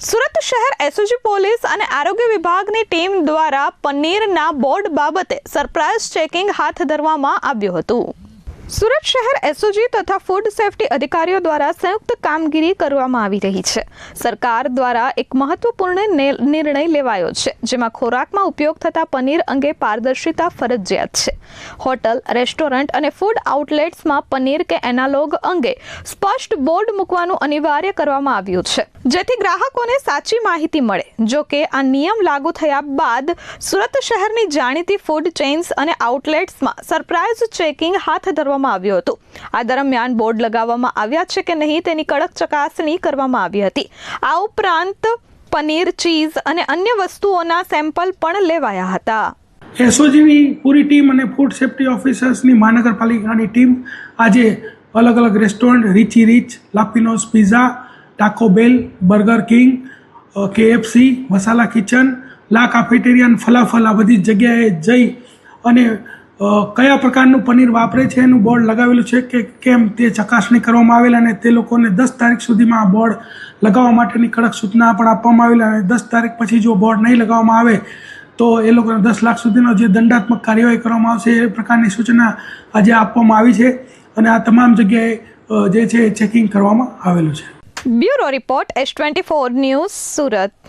સુરત શહેર SOG police અને આરોગ્ય વિભાગની ટીમ દ્વારા પનીરના બોર્ડ બાબતે સરપ્રાઇઝ ચેકિંગ હાથ ધરવામાં આવ્યું હતું। સુરત શહેર એસઓજી તથા ફૂડ સેફ્ટી અધિકારીઓ દ્વારા સંયુક્ત કામગીરી કરવામાં આવી રહી છે। સરકાર દ્વારા એક મહત્વપૂર્ણ નિર્ણય લેવાયો છે, જેમાં ખોરાકમાં ઉપયોગ થતા પનીર અંગે પારદર્શિતા ફરજિયાત છે। હોટલ, રેસ્ટોરન્ટ અને ફૂડ આઉટલેટ્સમાં પનીર કે એનાલોગ અંગે સ્પષ્ટ બોર્ડ મૂકવાનું અનિવાર્ય કરવામાં આવ્યું છે, જેથી ગ્રાહકોને સાચી માહિતી મળે। જો કે આ નિયમ લાગુ થયા બાદ સુરત શહેરની જાણીતી ફૂડ ચેઇન્સ અને આઉટલેટ્સમાં સરપ્રાઇઝ ચેકિંગ હાથ ધરવામાં આવ્યું હતું। આ દરમિયાન બોર્ડ લગાવવામાં આવ્યા છે કે નહીં તેની કડક ચકાસણી કરવામાં આવી હતી। આ ઉપરાંત પનીર, ચીઝ અને અન્ય વસ્તુઓના સેમ્પલ પણ લેવાયા હતા। એસઓજીની પૂરી ટીમ અને ફૂડ સેફ્ટી ઓફિસર્સની મહાનગરપાલિકાની ટીમ આજે અલગ અલગ રેસ્ટોરન્ટ રીચી રીચ, લાપિનોસ પિઝા, ટાકો બેલ, બર્ગર કિંગ, KFC, મસાલા કિચન, લા કાફેટેરિયા, ફલાફલ આ બધી જગ્યાએ જઈ અને કયા પ્રકારનું પનીર વાપરે છે એનું બોર્ડ લગાવેલું છે કે કેમ તે ચકાસણી કરવામાં આવેલ અને તે લોકોને 10 તારીખ સુધીમાં આ બોર્ડ લગાવવા માટેની કડક સૂચના પણ આપવામાં આવેલ અને 10 તારીખ પછી જો બોર્ડ નહીં લગાવવામાં આવે તો એ લોકોને 10 લાખ સુધીનો જે દંડાત્મક કાર્યવાહી કરવામાં આવશે એ પ્રકારની સૂચના આજે આપવામાં આવી છે અને આ તમામ જગ્યાએ જે છે ચેકિંગ કરવામાં આવેલું છે। Bureau report S24 news, Surat.